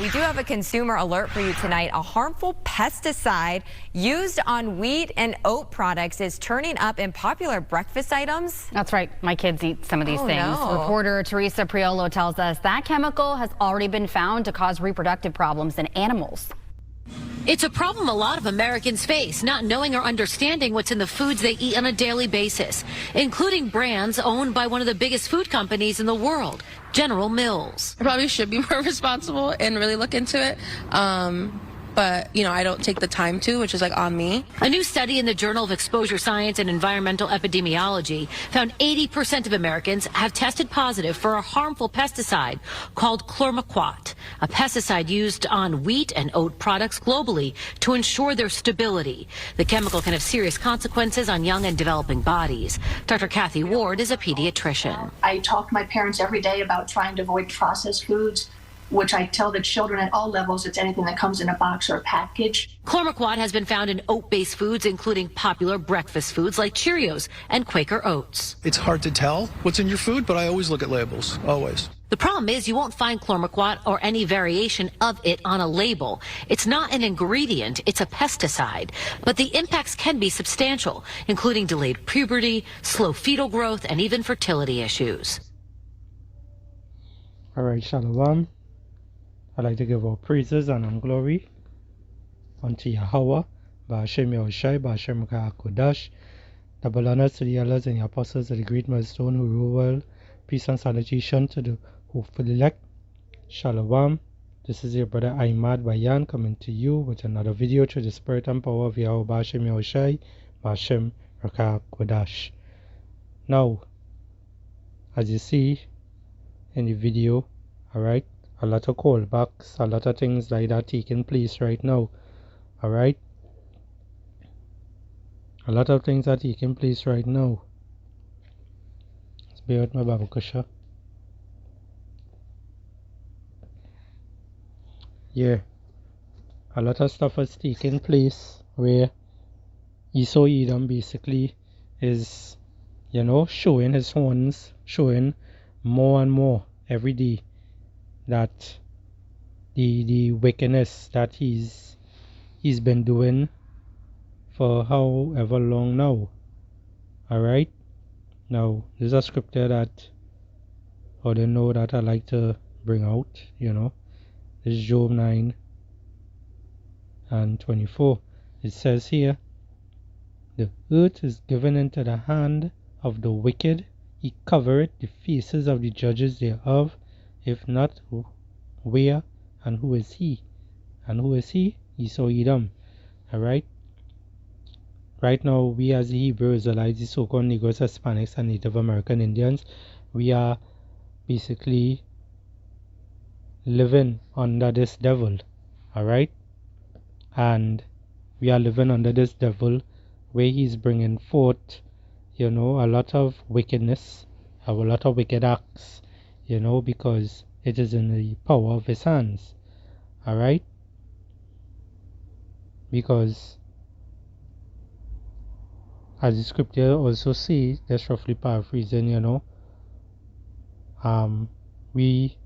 We do have a consumer alert for you tonight. A harmful pesticide used on wheat and oat products is turning up in popular breakfast items. That's right. My kids eat some of these things. No. Reporter Teresa Priolo tells us that chemical has already been found to cause reproductive problems in animals. It's a problem a lot of Americans face, not knowing or understanding what's in the foods they eat on a daily basis, including brands owned by one of the biggest food companies in the world, General Mills. I probably should be more responsible and really look into it. But, you know, I don't take the time to, which is like on me. A new study in the Journal of Exposure Science and Environmental Epidemiology found 80% of Americans have tested positive for a harmful pesticide called chlormequat, a pesticide used on wheat and oat products globally to ensure their stability. The chemical can have serious consequences on young and developing bodies. Dr. Kathy Ward is a pediatrician. I talk to my parents every day about trying to avoid processed foods, which I tell the children at all levels, it's anything that comes in a box or a package. Chlormequat has been found in oat-based foods, including popular breakfast foods like Cheerios and Quaker Oats. It's hard to tell what's in your food, but I always look at labels, always. The problem is you won't find chlormequat or any variation of it on a label. It's not an ingredient, it's a pesticide. But the impacts can be substantial, including delayed puberty, slow fetal growth, and even fertility issues. All right, Shalom. I'd like to give all praises and glory unto Yahweh, Ba'ashem Yahushai, Ba'ashem Kodash. Double honors to the elders and the apostles of the great milestone who rule well. Peace and salutation to the hopeful elect. Shalom. This is your brother Ahmad Bayan coming to you with another video through the spirit and power of Yahweh, Ba'ashem Yahushai, Ba'ashem Kodash. Now, as you see in the video, alright, a lot of callbacks, a lot of things like that taking place right now. Alright? A lot of things are taking place right now. Let's bear with my Babakusha. Yeah. A lot of stuff is taking place where Esau Edom basically is, you know, showing his horns, showing more and more every day that the wickedness that he's been doing for however long now. Alright? Now, there's a scripture that I don't know that I like to bring out, you know. This is Job 9 and 24. It says here, the earth is given into the hand of the wicked, he covereth the faces of the judges thereof. If not, where and who is he? And who is he? Esau Edom. Alright? Right now, we as the Hebrew Israelites, the so-called Negroes, Hispanics, and Native American Indians, we are basically living under this devil. Alright? And we are living under this devil where he's bringing forth, you know, a lot of wickedness, a lot of wicked acts, you know, because it is in the power of his hands. Alright? Because as the scripture also says, just roughly paraphrasing, you know, we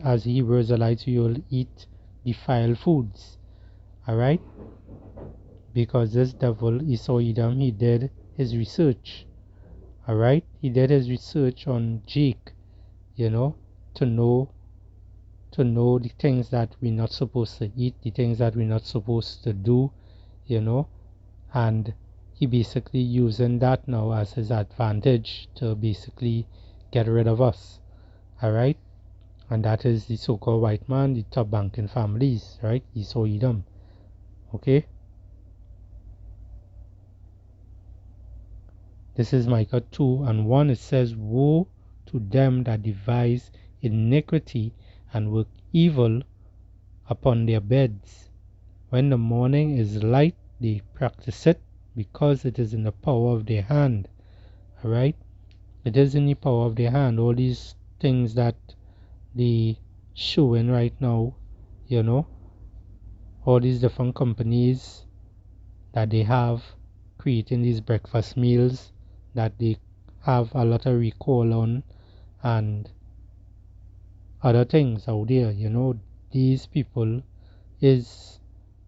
as Hebrews Israelites, we will eat defiled foods. Alright? Because this devil, Esau Edom, he did his research. Alright? He did his research on Jake, you know, to know the things that we're not supposed to eat, the things that we're not supposed to do, you know, and he basically using that now as his advantage to basically get rid of us. Alright? And that is the so-called white man, the top banking families, right? Esau Edom. Okay? This is Micah 2 and 1. It says, woe to them that devise iniquity and work evil upon their beds. When the morning is light, they practice it, because it is in the power of their hand. Alright? It is in the power of their hand. All these things that they showing right now, you know, all these different companies that they have creating these breakfast meals that they have a lot of recall on, and other things out there, you know, these people is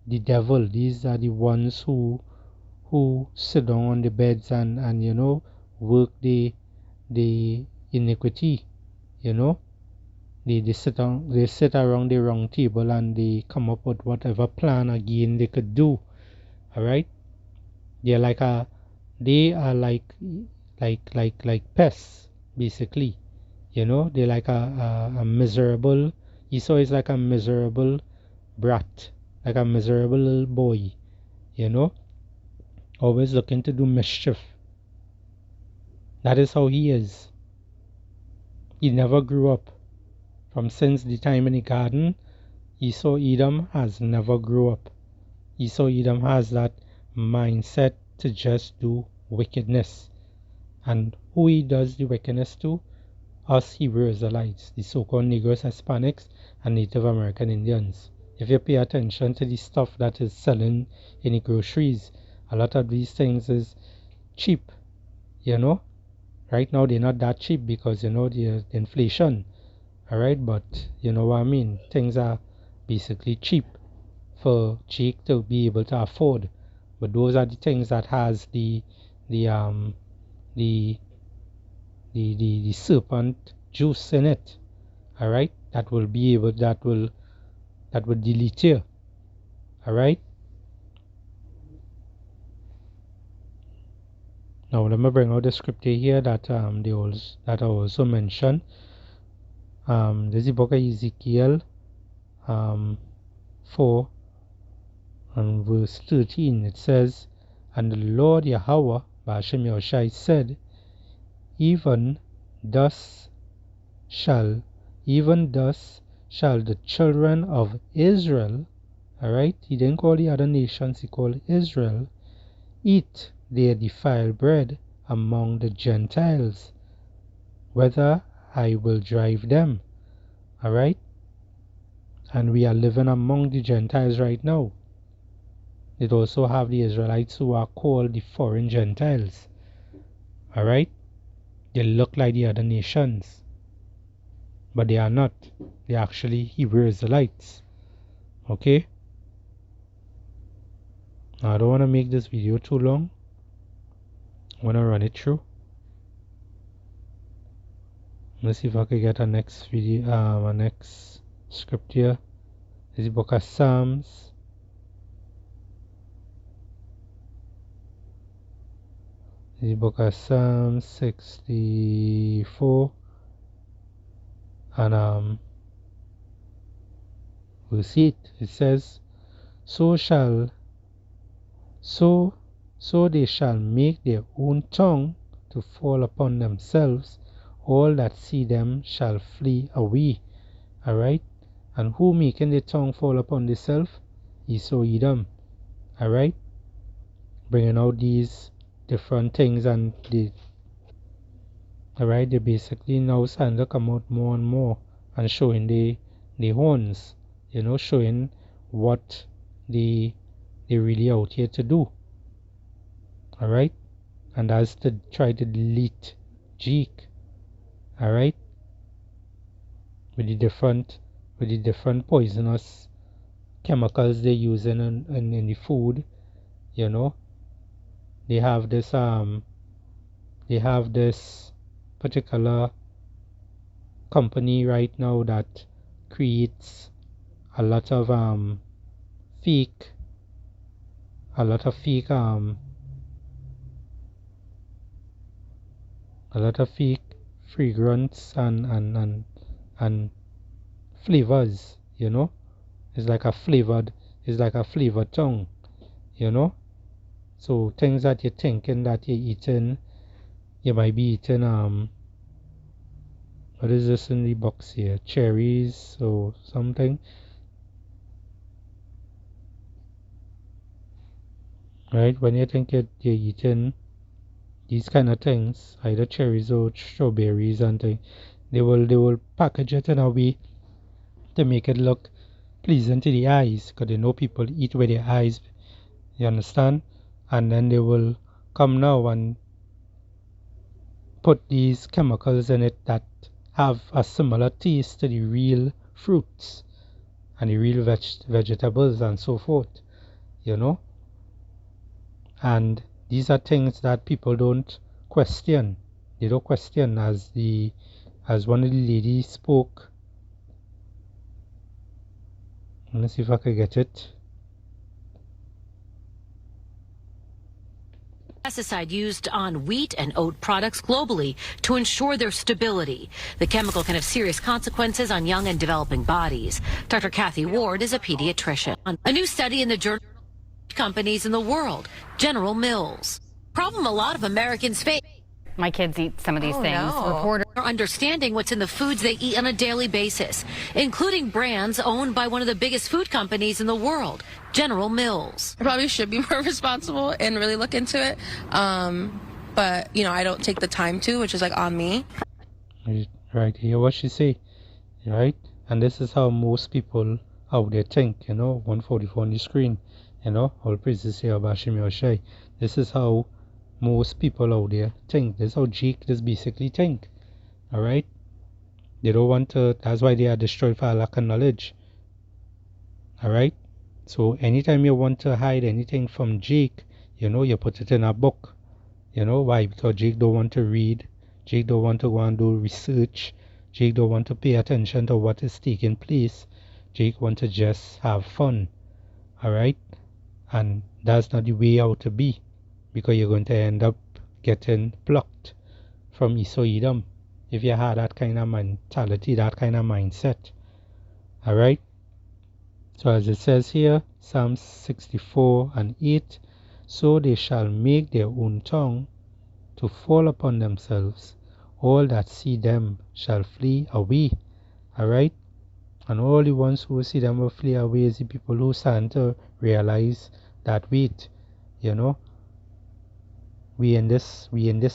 the devil. These are the ones who sit down on the beds and you know, work the iniquity, you know. They sit around the round table and they come up with whatever plan again they could do. Alright? They are like pests, basically. You know, they're like a miserable, Esau is like a miserable brat, like a miserable little boy, you know, always looking to do mischief. That is how he is. He never grew up. From since the time in the garden, Esau Edom has never grew up. Esau Edom has that mindset to just do wickedness. And who he does the wickedness to? Us Hebrew Israelites, the so-called Negroes, Hispanics, and Native American Indians. If you pay attention to the stuff that is selling in the groceries, a lot of these things is cheap, you know. Right now they're not that cheap because, you know, the inflation. Alright, but you know what I mean? Things are basically cheap for Jake to be able to afford. But those are the things that has the serpent juice in it. Alright? That will delete you. Alright? Now let me bring out the scripture here that I also mentioned. This is the book of Ezekiel 4 and verse 13. It says, "And the Lord Yahweh Ba'ashem Yahushai said, even thus shall the children of Israel," alright, he didn't call the other nations, he called Israel, "eat their defiled bread among the Gentiles, whether I will drive them." Alright? And we are living among the Gentiles right now. It also have the Israelites who are called the foreign Gentiles. Alright? They look like the other nations, but they are not. They are actually Hebrew Israelites. Okay? Now I don't want to make this video too long. I want to run it through. Let's see if I can get a next video, a next script here. This is the book of Psalms. This is the book of Psalms 64 and verse 8. It says, so they shall make their own tongue to fall upon themselves, all that see them shall flee away. Alright? And who making the tongue fall upon themselves? Esau Edom. Alright? Bringing out these different things, and they basically now starting to come out more and more and showing the horns, you know, showing what they really out here to do. Alright? And that's to try to delete Jake. Alright? With the different poisonous chemicals they use in the food, you know. They have this particular company right now that creates a lot of fake fragrance and flavors, you know. It's like a flavored tongue, you know. So things that you're thinking that you're eating, you might be eating what is this in the box here? Cherries or something. Right? When you think you're eating these kind of things, either cherries or strawberries and things, they will package it in a way to make it look pleasant to the eyes, because they know people eat with their eyes, you understand? And then they will come now and put these chemicals in it that have a similar taste to the real fruits, and the real vegetables and so forth, you know. And these are things that people don't question. They don't question, as one of the ladies spoke. Let me see if I can get it. Pesticide used on wheat and oat products globally to ensure their stability. The chemical can have serious consequences on young and developing bodies. Dr. Kathy Ward is a pediatrician. A new study in the journal companies in the world, General Mills. Problem a lot of Americans face. My kids eat some of these things. No. Reporters Are understanding what's in the foods they eat on a daily basis, including brands owned by one of the biggest food companies in the world, General Mills. I probably should be more responsible and really look into it. But, you know, I don't take the time to, which is like on me. Right, hear what she say, right? And this is how most people out there think, you know. 144 on the screen, you know. All praises here, Bashim Yoshai. This is how most people out there think. This is how Jake just basically think. Alright? They don't want to, that's why they are destroyed for a lack of knowledge. Alright? So anytime you want to hide anything from Jake, you know, you put it in a book. You know why? Because Jake don't want to read. Jake don't want to go and do research. Jake don't want to pay attention to what is taking place. Jake want to just have fun. Alright? And that's not the way out to be, because you're going to end up getting plucked from ISREAL Will if you had that kind of mentality, that kind of mindset. Alright? So as it says here, Psalm 64 and 8, so they shall make their own tongue to fall upon themselves. All that see them shall flee away. Alright? And all the ones who see them will flee away is the people who stand to realize that, wait, you know, we in this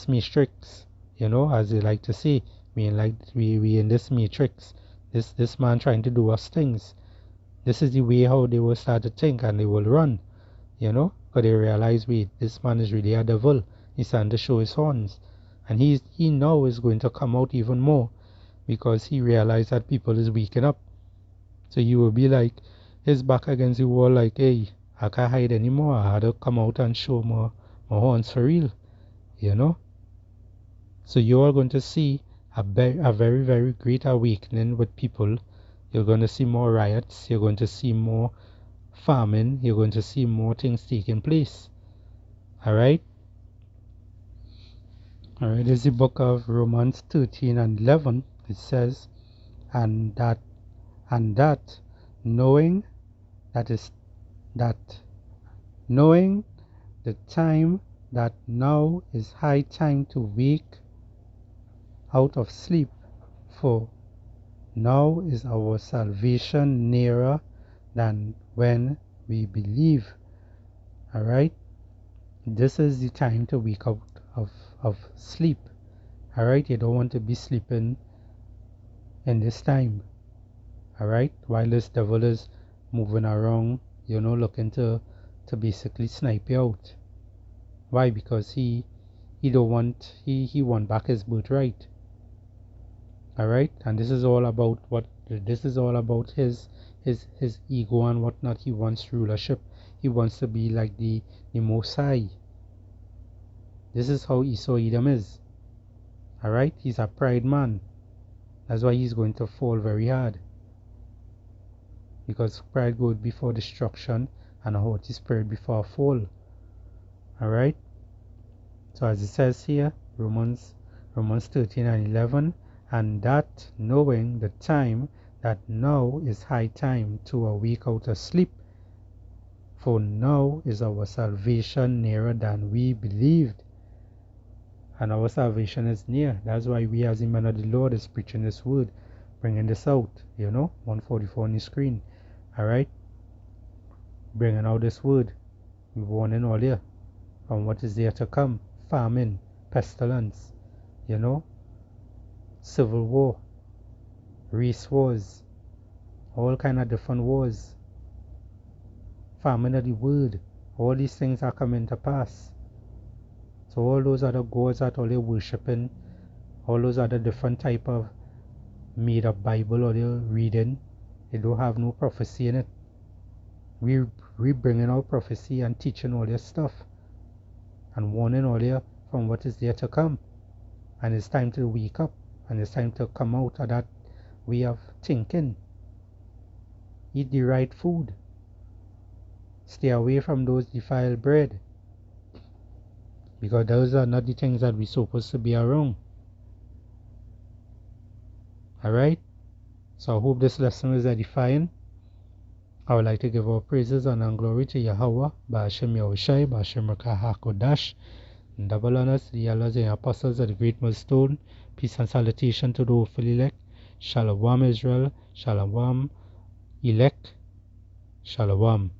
matrix, you know, as they like to say, we in this matrix. This man trying to do us things. This is the way how they will start to think, and they will run, you know, because they realize, wait, this man is really a devil. He's starting to show his horns, and he now is going to come out even more, because he realized that people is waking up. So you will be like his back against the wall, like, hey, I can't hide anymore. I had to come out and show my horns for real, you know. So you are going to see a very, very great awakening with people. You're going to see more riots. You're going to see more famine. You're going to see more things taking place. Alright? Alright, this is the book of Romans 13 and 11. It says, and that knowing the time, that now is high time to wake out of sleep, for now is our salvation nearer than when we believe. Alright? This is the time to wake out of sleep. Alright? You don't want to be sleeping in this time. Alright? While this devil is moving around, you know, looking to basically snipe you out. Why? Because he want back his birthright. Alright? And this is all about his ego and whatnot. He wants rulership. He wants to be like the Most High. This is how ISREAL is. Alright? He's a pride man. That's why he's going to fall very hard. Because pride goes before destruction, and a haughty spirit before a fall. Alright? So as it says here, Romans 13 and 11, and that knowing the time, that now is high time to awake out of sleep, for now is our salvation nearer than we believed. And our salvation is near. That's why we as the men of the Lord is preaching this word, bringing this out, you know, 144 on the screen. Alright? Bringing out this word. We warning all here from what is there to come. Famine, pestilence, you know, civil war, race wars, all kind of different wars, famine of the word. All these things are coming to pass. So all those other gods that all they're worshipping, all those other different type of made up Bible or they're reading, It don't have no prophecy in it. We bringing out prophecy and teaching all your stuff and warning all you from what is there to come. And it's time to wake up, and it's time to come out of that way of thinking. Eat the right food. Stay away from those defiled bread, because those are not the things that we're supposed to be around. Alright? So I hope this lesson is edifying. I would like to give all praises and glory to Yahweh, Ba'ashem Yahushai, Ba'ashem Rakah HaKodash, and double honors to the elders and apostles of the great millstone. Peace and salutation to the hopeful elect. Shalom Israel, Shalom elect, Shalom.